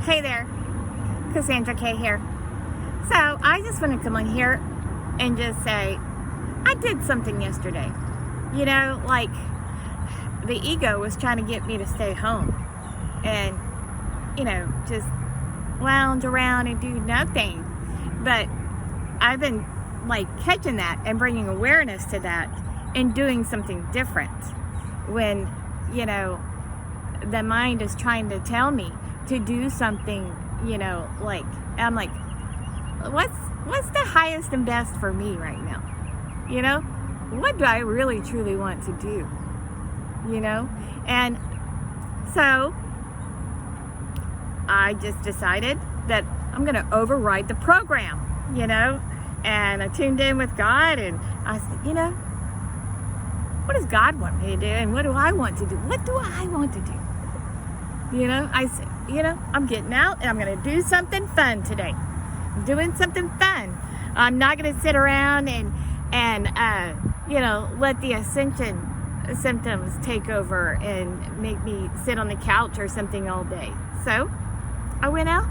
Hey there, Cassandra K here. So I just want to come on here and just say, I did something yesterday. Like the ego was trying to get me to stay home and, just lounge around and do nothing. But I've been like catching that and bringing awareness to that and doing something different when, the mind is trying to tell me to do something, like I'm like, what's the highest and best for me right now? What do I really truly want to do? And so I just decided that I'm going to override the program, and I tuned in with God and I said, what does God want me to do? And what do I want to do? What do I want to do? I said, I'm getting out and I'm going to do something fun today. I'm doing something fun. I'm not going to sit around and let the ascension symptoms take over and make me sit on the couch or something all day. So I went out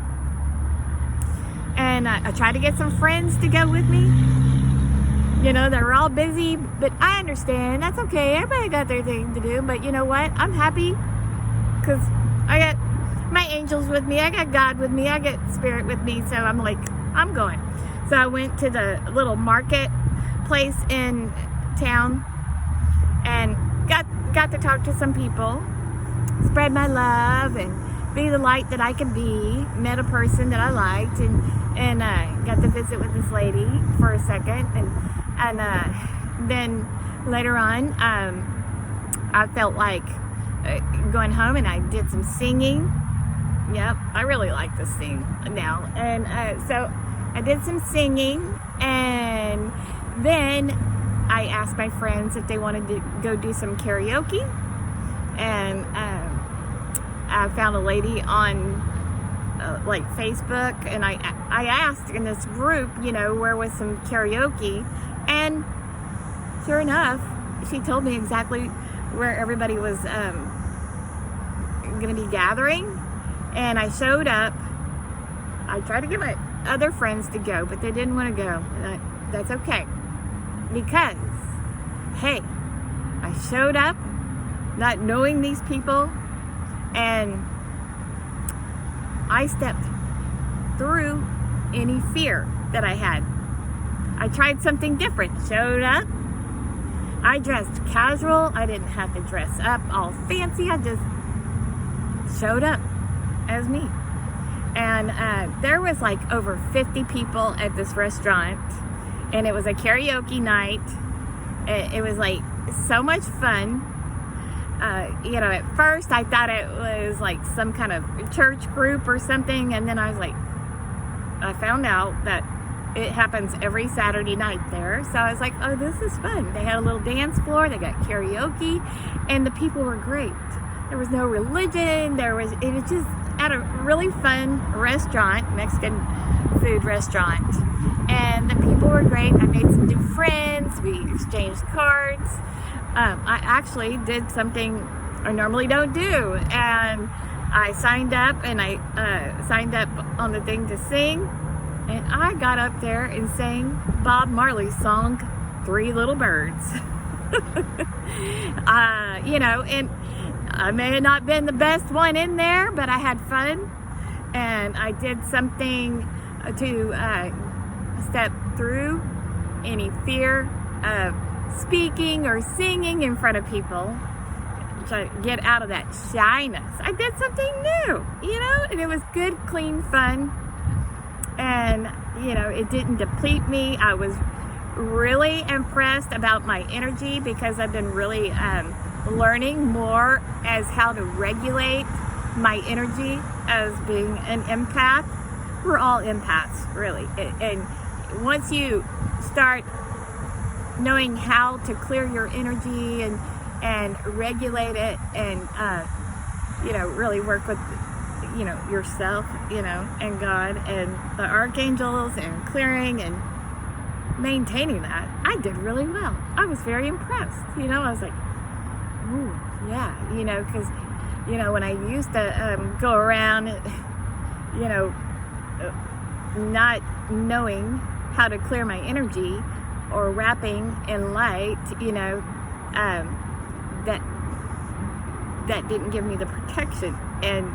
and I tried to get some friends to go with me. They're all busy, but I understand. That's okay. Everybody got their thing to do. But you know what? I'm happy because I got my angels with me. I got God with me. I got spirit with me. So I'm like, I'm going. So I went to the little market place in town and got to talk to some people, spread my love and be the light that I can be. Met a person that I liked and got to visit with this lady for a second and then later on I felt like going home and I did some singing. Yep, I really like to sing now. And so I did some singing and then I asked my friends if they wanted to go do some karaoke. And I found a lady on like Facebook and I asked in this group, where was some karaoke, and sure enough, she told me exactly where everybody was going to be gathering, and I showed up. I tried to get my other friends to go, but they didn't want to go. That's okay, because hey, I showed up not knowing these people, and I stepped through any fear that I had. I tried something different. Showed up. I dressed casual. I didn't have to dress up all fancy. I just showed up as me. And there was like over 50 people at this restaurant, and it was a karaoke night. It was like so much fun. At first I thought it was like some kind of church group or something, and then I found out that it happens every Saturday night there. So I was like, oh, this is fun. They had a little dance floor, they got karaoke, and the people were great. There was no religion, it was just at a really fun restaurant, Mexican food restaurant. And the people were great. I made some new friends, we exchanged cards. I actually did something I normally don't do, and I signed up on the thing to sing, and I got up there and sang Bob Marley's song, Three Little Birds. And I may have not been the best one in there, but I had fun, and I did something to step through any fear of speaking or singing in front of people, try to get out of that shyness. I did something new, and it was good, clean fun, and it didn't deplete me. I was really impressed about my energy because I've been really learning more as how to regulate my energy as being an empath. We're all empaths, really, and once you start knowing how to clear your energy and regulate it and really work with yourself and God and the archangels and clearing and maintaining that, I did really well. I was very impressed. I was like, ooh, yeah, because when I used to go around not knowing how to clear my energy or wrapping in light, that didn't give me the protection and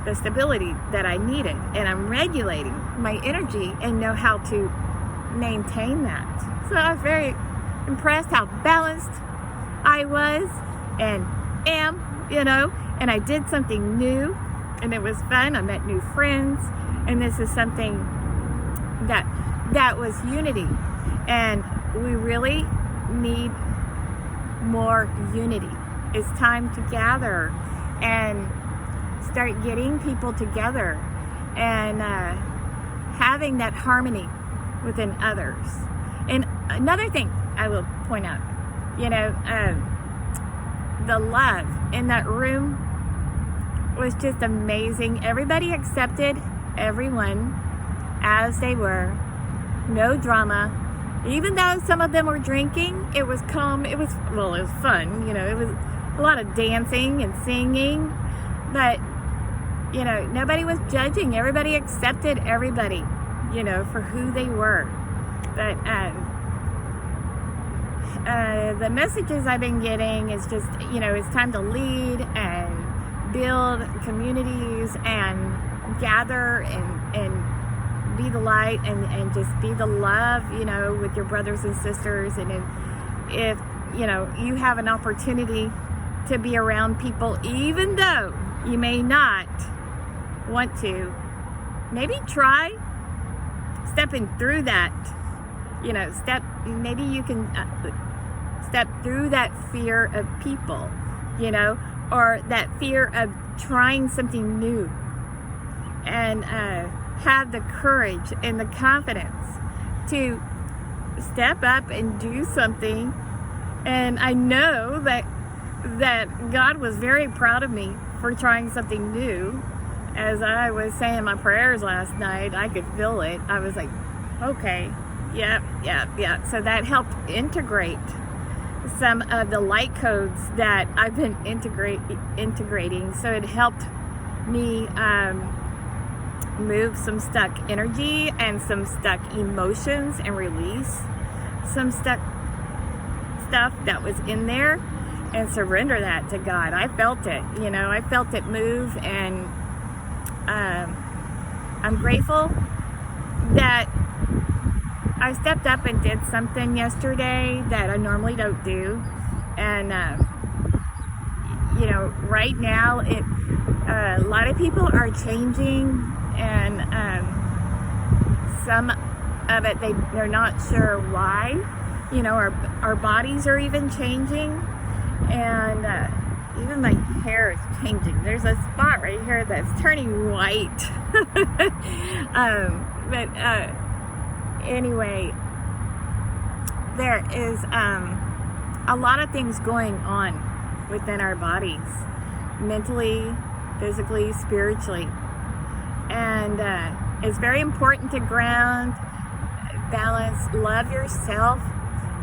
the stability that I needed. And I'm regulating my energy and know how to maintain that. So I was very impressed how balanced I was and am, and I did something new and it was fun. I met new friends, and this is something that was unity, and we really need more unity. It's time to gather and start getting people together and having that harmony within others. And another thing I will point out, the love in that room was just amazing. Everybody accepted everyone as they were. No drama. Even though some of them were drinking, it was calm. It was fun. It was a lot of dancing and singing. But, nobody was judging. Everybody accepted everybody, for who they were. But the messages I've been getting is just, it's time to lead and build communities and gather and be the light and just be the love, with your brothers and sisters. And if you have an opportunity to be around people, even though you may not want to, maybe try stepping through that, maybe you can step through that fear of people, or that fear of trying something new, and have the courage and the confidence to step up and do something. And I know that God was very proud of me for trying something new. As I was saying my prayers last night, I could feel it. I was like, okay, yeah. So that helped integrate some of the light codes that I've been integrating. So it helped me move some stuck energy and some stuck emotions and release some stuck stuff that was in there and surrender that to God. I felt it, I felt it move, and I'm grateful that I stepped up and did something yesterday that I normally don't do. And right now a lot of people are changing, and some of it they're not sure why. Our bodies are even changing, and even my hair is changing. There's a spot right here that's turning white. But anyway, there is a lot of things going on within our bodies, mentally, physically, spiritually. And it's very important to ground, balance, love yourself.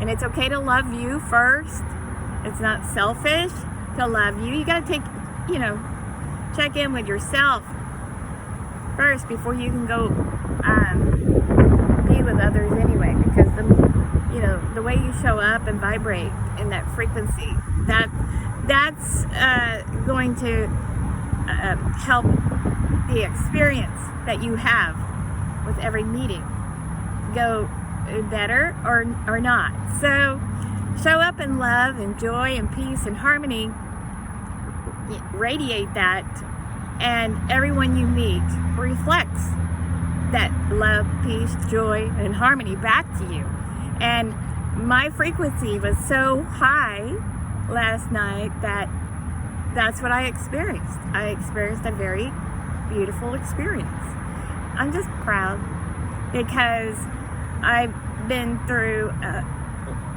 And it's okay to love you first. It's not selfish to love you. You got to take, check in with yourself first before you can go be with others anyway. Because the way you show up and vibrate in that frequency, that's going to help the experience that you have with every meeting go better or not. So show up in love and joy and peace and harmony. Radiate that, and everyone you meet reflects that love, peace, joy, and harmony back to you. And my frequency was so high last night that's what I experienced. I experienced a very beautiful experience. I'm just proud because I've been through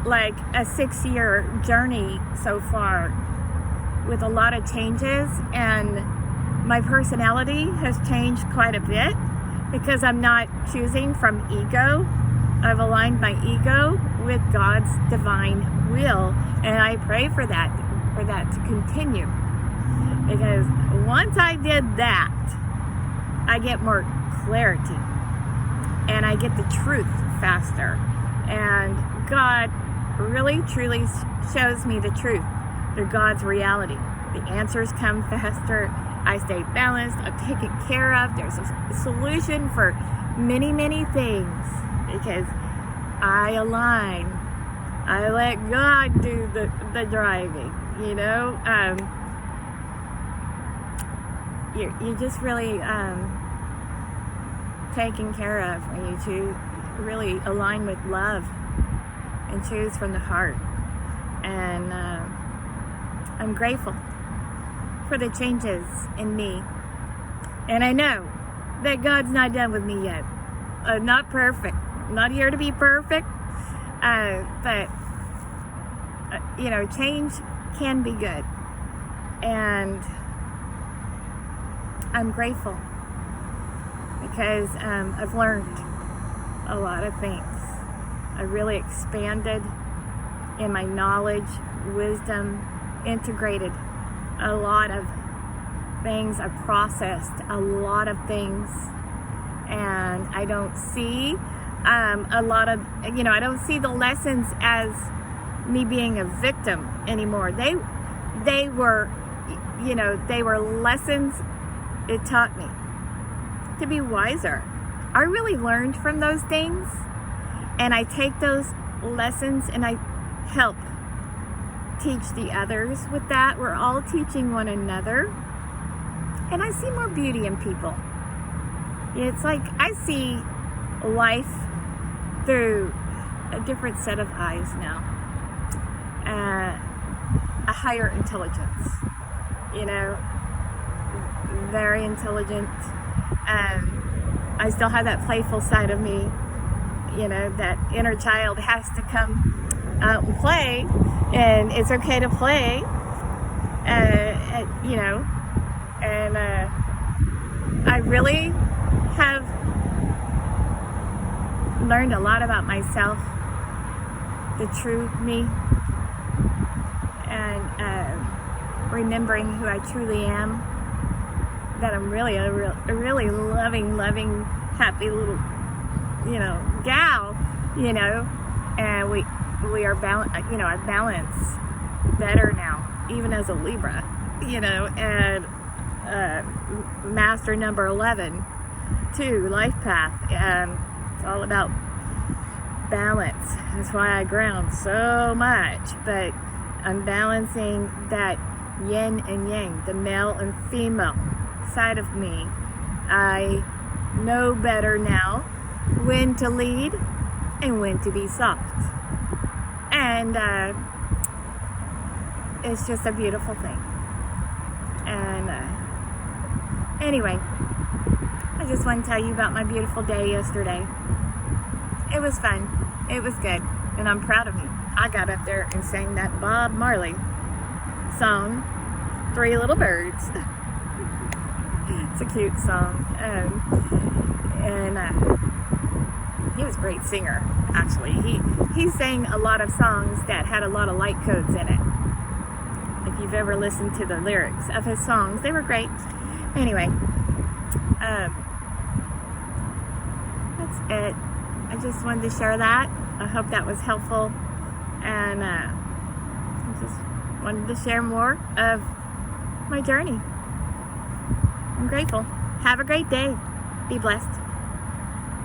like a 6-year journey so far with a lot of changes, and my personality has changed quite a bit because I'm not choosing from ego. I've aligned my ego with God's divine will, and I pray for that to continue. Because once I did that, I get more clarity, and I get the truth faster. And God really, truly shows me the truth through God's reality. The answers come faster. I stay balanced. I'm taken care of. There's a solution for many, many things because I align. I let God do the driving, you know. You're just really taken care of when you really align with love and choose from the heart. And I'm grateful for the changes in me. And I know that God's not done with me yet. I'm not perfect. I'm not here to be perfect. But you know, change can be good. And I'm grateful because I've learned a lot of things. I really expanded in my knowledge, wisdom, integrated a lot of things. I've processed a lot of things, and I don't see a lot of, you know, I don't see the lessons as me being a victim anymore. They were, you know, they were lessons it taught me to be wiser. I really learned from those things, and I take those lessons and I help teach the others with that. We're all teaching one another, and I see more beauty in people. It's like I see life through a different set of eyes now, a higher intelligence, you know, very intelligent. I still have that playful side of me, you know, that inner child has to come out and play, and it's okay to play, you know, and I really have learned a lot about myself, the true me, and remembering who I truly am, that I'm really a really loving, happy little, you know, gal, you know, and we are balanced, you know, I balance better now, even as a Libra, you know, and master number 11 too, life path, and it's all about balance. That's why I ground so much, but I'm balancing that yin and yang, the male and female side of me. I know better now when to lead and when to be soft, and it's just a beautiful thing. And anyway, I just want to tell you about my beautiful day yesterday. It was fun. It was good, and I'm proud of me. I got up there and sang that Bob Marley song, Three Little Birds. It's a cute song, and he was a great singer. Actually, he sang a lot of songs that had a lot of light codes in it. If you've ever listened to the lyrics of his songs, they were great. Anyway, that's it. I just wanted to share that. I hope that was helpful, and I just wanted to share more of my journey. I'm grateful. Have a great day. Be blessed.